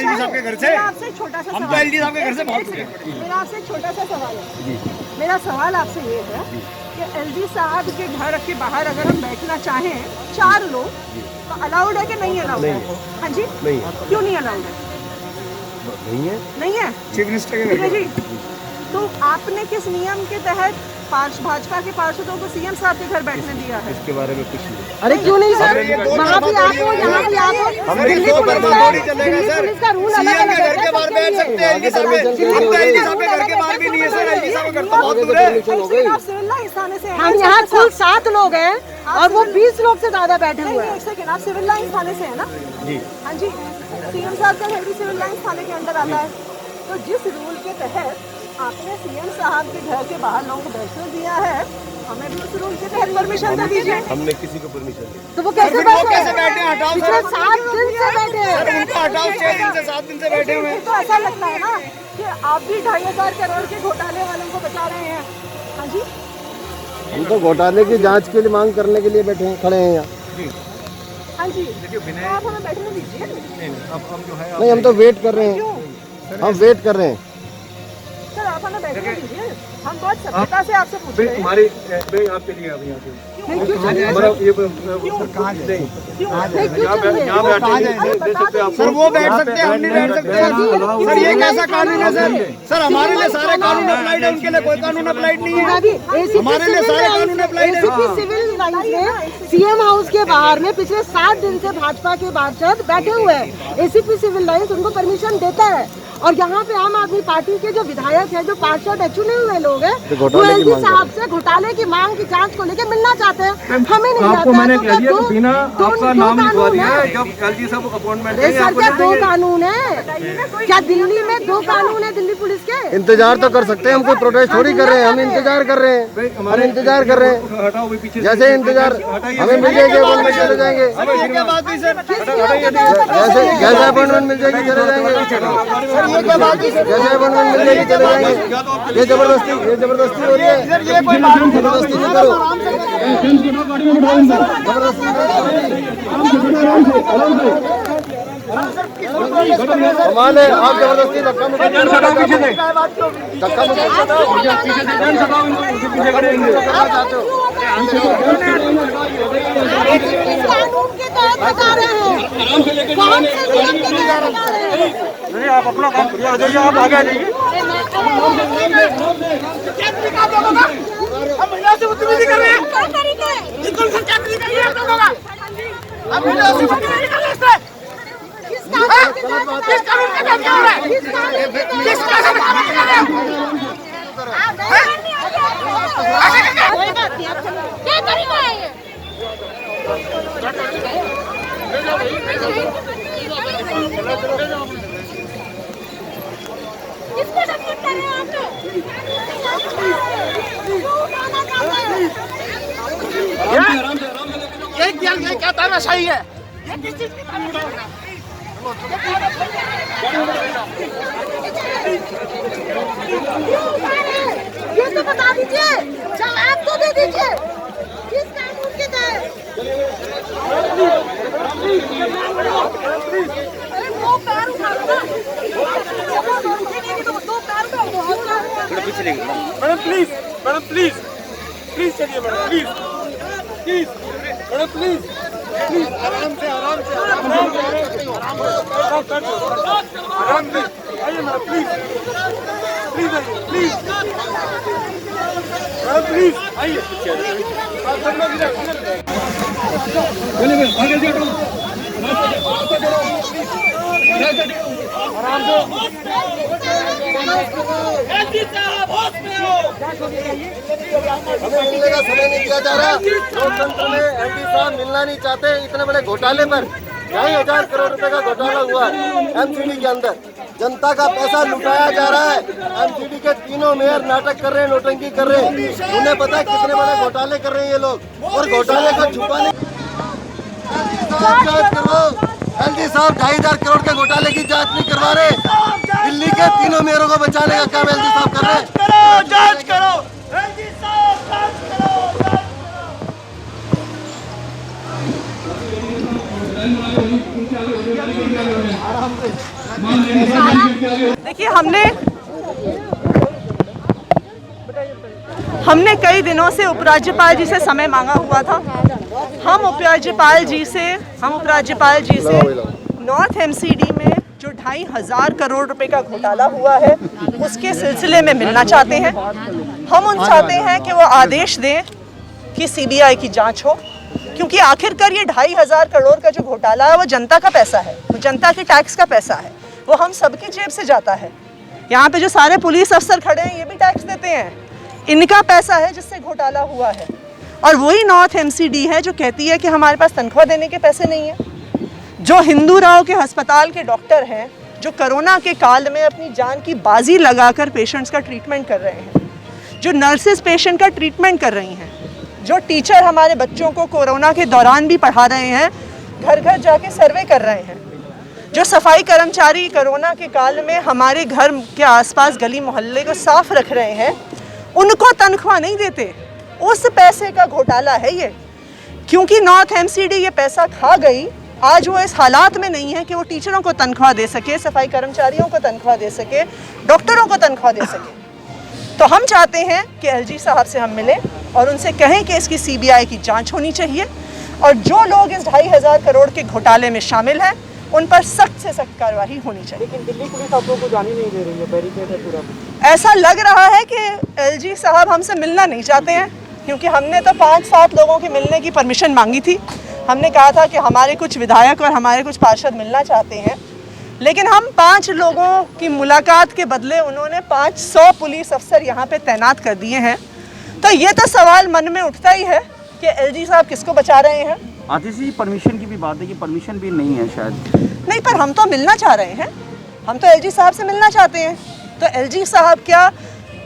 LG साहब के घर से, आपसे छोटा सा हम तो एलजी साहब के घर से बहुत दूर हैं। मेरा आपसे छोटा सा सवाल है। मेरा सवाल आपसे ये है कि एलजी साहब के घर के बाहर अगर हम बैठना चाहें 4 लोग तो अलाउड है कि नहीं अलाउड है? हाँ जी, नहीं। क्यों नहीं अलाउड है? नहीं है चीफ मिनिस्टर के ठीक है जी। तो आपने किस नियम के तहत भाजपा के पार्षदों को सीएम साहब के घर बैठने दिया है? इसके बारे में कुछ नहीं। अरे क्यों नहीं सर, वहाँ भी आप हो, यहाँ भी आप हो। दिल्ली पुलिस का रूल अलग अलग है। घर के बाहर बैठ सकते हैं एलजी साहब के, हम तो एलजी साहब के घर के बाहर भी नहीं है सर, एलजी साहब का घर तो बहुत दूर है। आप सिविल लाइंस थाने से हम यहाँ कुल 7 लोग हैं और वो 20 लोग से ज्यादा बैठे हुए हैं। एक सेकंड, आप सिविल लाइंस थाने से है ना? जी हाँ जी। सीएम साहब का घर भी सिविल लाइंस थाने के अंदर आता है। तो जिस रूल के तहत आपने सीएम साहब के घर के बाहर लोगों को बैठने दिया है, हमें भी उस रूल के तहत परमिशन दे दीजिए। हमने किसी को परमिशन दी। तो वो कैसे बैठे? हटाओ पिछले 7 दिन से बैठे हैं। उनको हटाओ, 6 दिन से 7 दिन से बैठे हुए हैं। तो ऐसा लगता है ना कि आप भी 2,500 करोड़ के घोटाले वालों को बचा रहे हैं। हाँ जी, हम तो घोटाले की जांच के लिए मांग करने के लिए बैठे हैं, खड़े हैं यहाँ। हाँ जी, तो आप हमें बैठने दीजिए। नहीं, हम तो वेट कर रहे हैं, हम वेट कर रहे हैं। सर आप हमें बैठने दीजिए, हम बहुत सभ्यता से आपसे पूछ रहे हैं। हमारी आपके लिए अभी यहाँ पे हमारा ये कहाँ है? सर वो बैठ सकते हैं, हम नहीं बैठ सकते। सर ये कैसा कानून है सर? सर हमारे लिए सारे कानून अप्लाइड है, उनके लिए कोई कानून अप्लाइड नहीं है। हमारे लिए सारे कानून अप्लाइड है। सिविल लाइंस में सीएम हाउस के बाहर में पिछले 7 दिन से भाजपा के पार्षद बैठे हुए हैं। एसीपी सिविल लाइंस उनको परमिशन देता है और यहाँ पे आम आदमी पार्टी के जो विधायक है, जो पार्षद है, चुने हुए लोग हैं, वो एलजी साहब से घोटाले की मांग की जांच को लेकर मिलना चाहते हैं। हमें नहीं आपको मैंने कह दिया तो बिना आपका नाम लिखवा दिया है, जब एलजी साहब अपॉइंटमेंट सर क्या 2 कानून है? क्या दिल्ली में 2 कानून है दिल्ली पुलिस के? इंतजार तो कर सकते हैं, हम कोई प्रोटेस्ट थोड़ी कर रहे हैं, हम इंतजार कर रहे हैं, हम इंतजार कर रहे हैं। हटाओ भी पीछे, जैसे इंतजार हमें मिल जाएगी अपॉइंटमेंट चले जाएंगे, जैसे अपॉइंटमेंट मिल जाएगी चले जाएंगे, जैसे अपॉइंटमेंट मिल जाएगी चले जाएंगे। ये जबरदस्ती हो रही है, जबरदस्ती नहीं करो, जबरदस्ती हमारे आप जबरदस्ती धक्का मुक्की नहीं आप अपना काम करिए, आ जाइए, आप आगे आ जाइए। हम महिला से बदतमीजी कर रहे हैं, ये कौन सा क्या तरीका है आप लोगों का? हम महिला से बदतमीजी कर रहे हैं, किस कानून के तहत कर रहे हैं? किस कानून के तहत कर रहे हैं? क्या तरीका है ये? किसको सपोर्ट कर रहे हो आप लोग? ये क्या तानाशाही है? ये किस चीज की तानाशाही है? ये तो बता दीजिए, जवाब तो दे दीजिए, किस कानून के तहत? अरे 2 पैर उठाओ ना, 2 पैर उठाओ। Madam please, madam please, please चलिए madam, please please madam please, please आराम से आराम से आराम से आइए मैडम, प्लीज प्लीज आइए, प्लीज मैडम प्लीज आइए, आप सब लोग इधर चलिए आगे जाओ, आराम से। हमें मिलने का समय नहीं दिया जा रहा। लोकतंत्र में एमपी साहब मिलना नहीं चाहते। इतने बड़े घोटाले पर 2,500 करोड़ रुपए का घोटाला हुआ एमसीडी के अंदर, जनता का पैसा लुटाया जा रहा है। एमसीडी के तीनों मेयर नाटक कर रहे हैं, नोटंकी कर रहे हैं। उन्हें पता है कितने बड़े घोटाले कर रहे हैं ये लोग, और घोटाले को छुपाने जांच करो। एलजी साहब 2,500 करोड़ के घोटाले की जांच नहीं करवा रहे। दिल्ली के तीनों मेयरों को बचाने का काम एलजी साहब कर रहे हैं। जांच करो, एलजी साहब जांच करो। आराम से देखिए, हमने कई दिनों से उपराज्यपाल जी से समय मांगा हुआ था। हम उपराज्यपाल जी से नॉर्थ एमसीडी में जो 2,500 करोड़ रुपए का घोटाला हुआ है उसके सिलसिले में मिलना चाहते हैं। हम चाहते हैं कि वो आदेश दें कि सीबीआई की जांच हो, क्योंकि आखिरकार ये 2,500 करोड़ का जो घोटाला है वो जनता का पैसा है, वो जनता के टैक्स का पैसा है, वो हम सबकी जेब से जाता है। यहाँ पे जो सारे पुलिस अफसर खड़े हैं ये भी टैक्स देते हैं, इनका पैसा है जिससे घोटाला हुआ है। और वही नॉर्थ एमसीडी है जो कहती है कि हमारे पास तनख्वाह देने के पैसे नहीं है। जो हिंदू राव के अस्पताल के डॉक्टर हैं जो कोरोना के काल में अपनी जान की बाजी लगाकर पेशेंट्स का ट्रीटमेंट कर रहे हैं, जो नर्सेज पेशेंट का ट्रीटमेंट कर रही हैं, जो टीचर हमारे बच्चों को कोरोना के दौरान भी पढ़ा रहे हैं, घर घर जाके सर्वे कर रहे हैं, जो सफाई कर्मचारी कोरोना के काल में हमारे घर के आसपास गली मोहल्ले को साफ रख रहे हैं, उनको तनख्वाह नहीं देते। उस पैसे का घोटाला है ये। क्योंकि नॉर्थ एमसीडी ये पैसा खा गई, आज वो इस हालात में नहीं है कि वो टीचरों को तनख्वाह दे सके, सफाई कर्मचारियों को तनख्वाह दे सके, डॉक्टरों को तनख्वाह दे सके। तो हम चाहते हैं कि एलजी साहब से हम मिलें और उनसे कहें कि इसकी सीबीआई की जांच होनी चाहिए और जो लोग इस 2,500 करोड़ के घोटाले में शामिल हैं उन पर सख्त से सख्त कार्रवाई होनी चाहिए। लेकिन दिल्ली पुलिस आप लोगों को जाने नहीं दे रही है, बैरिकेड है पूरा। ऐसा लग रहा है कि एलजी साहब हमसे मिलना नहीं चाहते हैं, क्योंकि हमने तो 5-7 लोगों के मिलने की परमिशन मांगी थी। हमने कहा था कि हमारे कुछ विधायक और हमारे कुछ पार्षद मिलना चाहते हैं, लेकिन हम 5 लोगों की मुलाकात के बदले उन्होंने 500 पुलिस अफसर यहाँ पे तैनात कर दिए हैं। तो ये तो सवाल मन में उठता ही है कि एलजी साहब किसको बचा रहे हैं। आतिश जी, परमिशन की भी बात है कि परमिशन भी नहीं है शायद। नहीं, पर हम तो मिलना चाह रहे हैं, हम तो एलजी साहब से मिलना चाहते हैं। तो एलजी साहब क्या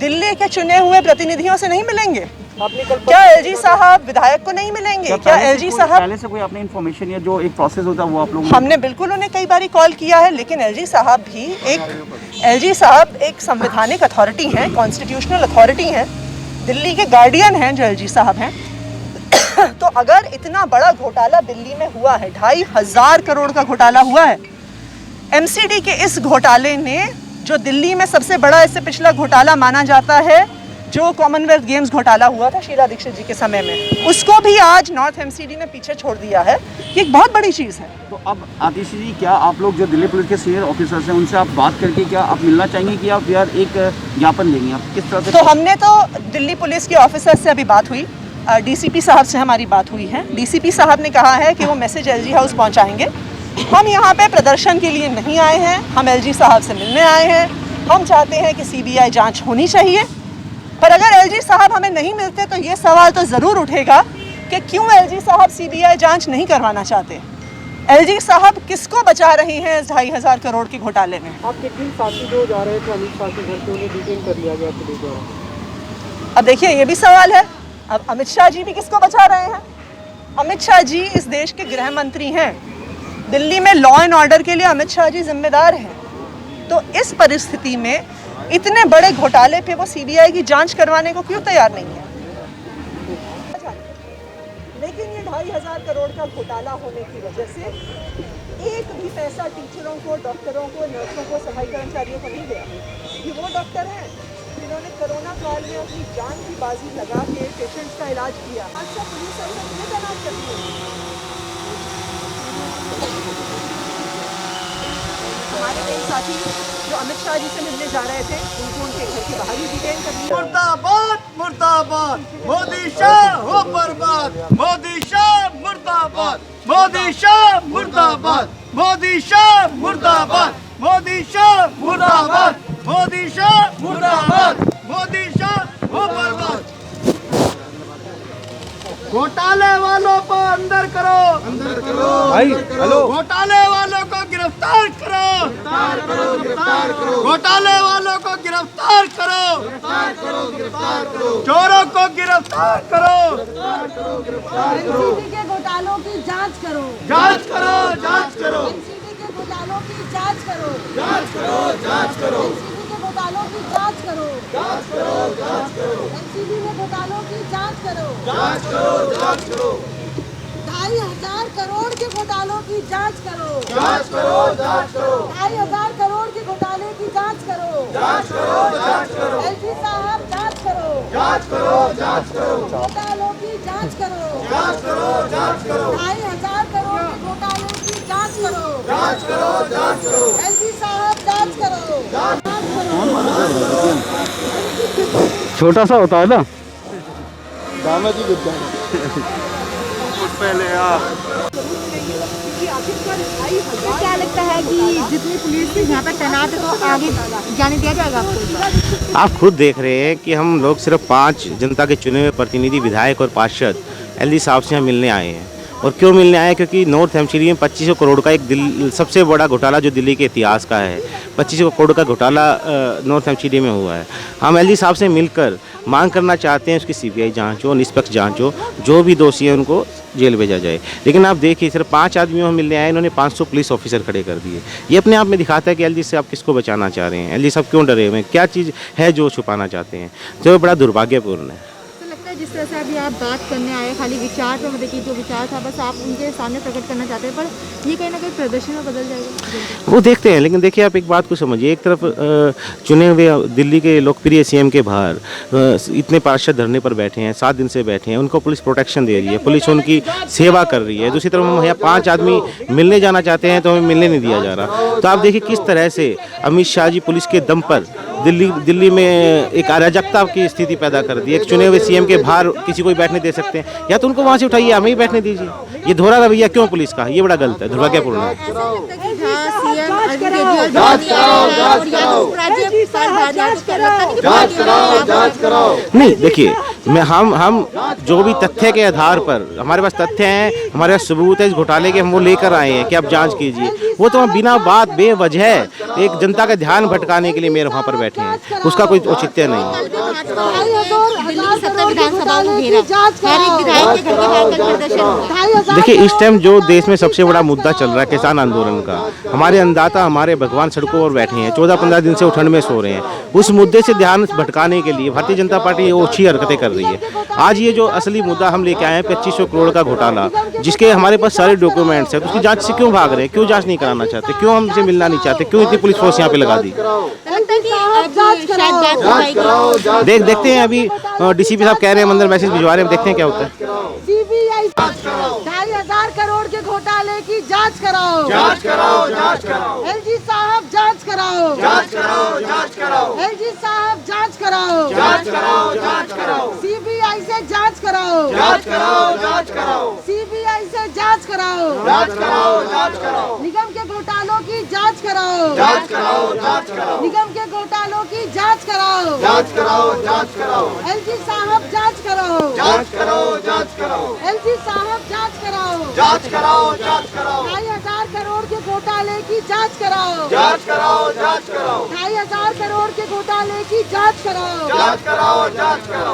दिल्ली के चुने हुए प्रतिनिधियों से नहीं मिलेंगे? क्या एलजी साहब विधायक को नहीं मिलेंगे? क्या एलजी साहब पहले से कोई आपने इन्फॉर्मेशन या जो एक प्रोसेस होता है वो आप लोग? हमने बिल्कुल उन्हें कई बार कॉल किया है, लेकिन एलजी साहब एक संवैधानिक अथॉरिटी हैं, कॉन्स्टिट्यूशनल अथॉरिटी हैं, दिल्ली के गार्डियन हैं जो एलजी साहब हैं। तो अगर इतना बड़ा घोटाला दिल्ली में हुआ है, 2,500 करोड़ का घोटाला हुआ है, एमसीडी के इस घोटाले ने जो दिल्ली में सबसे बड़ा इससे पिछला घोटाला माना जाता है, जो कॉमनवेल्थ गेम्स घोटाला हुआ था शीला दीक्षित जी के समय में, उसको भी आज नॉर्थ एमसीडी ने पीछे छोड़ दिया है। ये एक बहुत बड़ी चीज़ है। तो अब आतिश जी, क्या आप लोग जो दिल्ली पुलिस के सीनियर ऑफिसर्स हैं उनसे आप बात करके क्या आप मिलना चाहेंगे कि आप यार एक ज्ञापन देंगे? आप किस तरह से? तो हमने तो दिल्ली पुलिस के ऑफिसर से अभी बात हुई, डीसीपी साहब से हमारी बात हुई है। डीसीपी साहब ने कहा है कि वो मैसेज एलजी हाउस पहुंचाएंगे। हम यहाँ पे प्रदर्शन के लिए नहीं आए हैं, हम एलजी साहब से मिलने आए हैं। हम चाहते हैं कि सीबीआई जांच होनी चाहिए, पर अगर एलजी साहब हमें नहीं मिलते तो ये सवाल तो ज़रूर उठेगा कि क्यों एलजी साहब सीबीआई जांच नहीं करवाना चाहते। एलजी साहब किसको बचा रही हैं इस 2,500 करोड़ के घोटाले में? आपके 3 साथी जो जा रहे थे अमित शाह के घर पे, उन्हें डिटेन कर लिया गया पुलिस द्वारा। अब देखिए, ये भी सवाल है, अब अमित शाह जी भी किसको बचा रहे हैं? अमित शाह जी इस देश के गृह मंत्री हैं, दिल्ली में लॉ एंड ऑर्डर के लिए अमित शाह जी जिम्मेदार हैं। तो इस परिस्थिति में इतने बड़े घोटाले पे वो सीबीआई की जांच करवाने को क्यों तैयार नहीं है? लेकिन ये 2,500 करोड़ का घोटाला होने की वजह से एक भी पैसा टीचरों को, डॉक्टरों को, नर्सों को, सफाई कर्मचारियों को नहीं गया। ये वो डॉक्टर हैं जिन्होंने कोरोना काल में अपनी जान की बाजी लगा के पेशेंट्स का इलाज किया। अच्छा, पुलिस अफसर तैनात कर दिए। हमारे कई साथी जो अमित शाह जी से मिलने जा रहे थे, उनको उनके घर के बाहर ही डिटेन कर दिया। मुर्दाबाद मुर्दाबाद, मोदी शाह हो बर्बाद, मोदी शाह मुर्दाबाद, मोदी शाह मुर्दाबाद, मोदी शाह मुर्दाबाद, मोदी शाह मुर्दाबाद, मोदी शाह मुर्दाबाद, मोदी शाह हो बर्बाद। घोटाले वालों को अंदर करो, अंदर करो भाई, हेलो। घोटाले वालों को गिरफ्तार करो, गिरफ्तार करो, गिरफ्तार करो। घोटाले वालों को गिरफ्तार करो, गिरफ्तार करो, गिरफ्तार करो। चोरों को गिरफ्तार करो, गिरफ्तार करो, गिरफ्तार करो। एनसीबी के घोटालों की जांच करो, जांच करो, जांच करो। एनसीबी के घोटालों की जांच करो, जांच करो, जांच करो। एनसीबी के घोटालों की जांच करो, जांच करो, जांच करो। एनसीबी में घोटालों की जांच करो, जांच करो, जांच करो। 2,500 करोड़ के घोटालों की जांच करो, जांच करो, जांच करो। 2,500 करोड़ घोटालों की जांच करो 2,500 करोड़ के घोटालों की जांच करो एलजी साहब जांच करो छोटा सा होता है ना। क्या लगता है कि जितनी पुलिस यहाँ पे तैनात है तो आगे जाने दिया जाएगा आपको? आप खुद देख रहे हैं कि हम लोग सिर्फ 5 जनता के चुने हुए प्रतिनिधि विधायक और पार्षद एलजी साहब से यहाँ मिलने आए हैं। और क्यों मिलने आए? क्योंकि नॉर्थ हेम्पशायर में 2500 करोड़ का एक सबसे बड़ा घोटाला जो दिल्ली के इतिहास का है, 2500 करोड़ का घोटाला नॉर्थ हेम्पशायर में हुआ है। हम एलजी साहब से मिलकर मांग करना चाहते हैं उसकी सीबीआई जांच हो, निष्पक्ष जांच हो, जो भी दोषी है उनको जेल भेजा जाए। लेकिन आप देखिए सिर्फ 5 आदमियों हम मिलने आए, इन्होंने 500 पुलिस ऑफिसर खड़े कर दिए। ये अपने आप में दिखाता है कि एलजी से आप किसको बचाना चाह रहे हैं, एलजी साहब क्यों डरे हुए हैं, क्या चीज़ है जो छुपाना चाहते हैं, जो बड़ा दुर्भाग्यपूर्ण है। तो लगता है जिस तरह से अभी आप बात करने आए खाली विचार पे, मतलब कि जो विचार था बस आप उनके सामने प्रकट करना चाहते हैं, पर ये कहीं ना कहीं प्रदर्शन में बदल जाएगा। वो देखते हैं। लेकिन देखिए आप एक बात को समझिए, एक तरफ चुने हुए दिल्ली के लोकप्रिय सीएम के बाहर इतने पार्षद धरने पर बैठे हैं, 7 दिन से बैठे हैं, उनको पुलिस प्रोटेक्शन दे रही है, पुलिस उनकी सेवा कर रही है। दूसरी तरफ हम यहाँ 5 आदमी मिलने जाना चाहते हैं तो हमें मिलने नहीं दिया जा रहा। तो आप देखिए किस तरह से अमित शाह जी पुलिस के दम पर दिल्ली में एक अराजकता की स्थिति पैदा कर दी। एक चुने हुए सीएम के बाहर किसी को बैठने दे सकते हैं, या तो उनको वहाँ से उठाइए, हमें ही बैठने दीजिए। ये दोहरा रवैया क्यों पुलिस का? ये बड़ा गलत है, दुर्भाग्यपूर्ण है। नहीं देखिए, हम जो भी तथ्य के आधार पर हमारे पास तथ्य हैं, हमारे पास सबूत है इस घोटाले के, हम वो लेकर आए हैं कि आप जांच कीजिए। वो तो हम बिना बात बेवजह एक जनता का ध्यान भटकाने के लिए मेरे वहाँ पर बैठे हैं, उसका कोई औचित्य नहीं। देखिए इस टाइम जो देश में सबसे बड़ा मुद्दा चल रहा है किसान आंदोलन का, हमारे अन्नदाता हमारे भगवान सड़कों पर बैठे हैं, 14-15 दिन से ठंड में सो रहे हैं। उस मुद्दे से ध्यान भटकाने के लिए भारतीय जनता पार्टी ओछी हरकतें कर रही है। आज ये जो असली मुद्दा हम लेके आए हैं 2500 करोड़ का घोटाला, जिसके हमारे पास सारे डॉक्यूमेंट्स हैं, तो उसकी जांच से क्यों भाग रहे हैं? क्यों जांच नहीं कराना चाहते? क्यों हमसे मिलना नहीं चाहते? क्यों इतनी पुलिस फोर्स यहाँ पे लगा दी? देखते हैं। अभी डीसीपी साहब कह रहे हैं, अंदर मैसेज भिजवा रहे हैं, देखते हैं क्या होता है। सीबीआई 2,500 करोड़ के घोटाले की जांच कराओ एलजी साहब जांच कराओ एलजी साहब जांच कराओ सीबीआई से जांच कराओ सीबीआई से जांच कराओ निगम के घोटालों की जांच कराओ निगम के घोटालों की जांच कराओ एलजी साहब जांच कराओ एलजी साहब जांच कराओ 2,500 करोड़ के घोटाले की जांच कराओ 2,500 करोड़ के घोटाले की जांच कराओ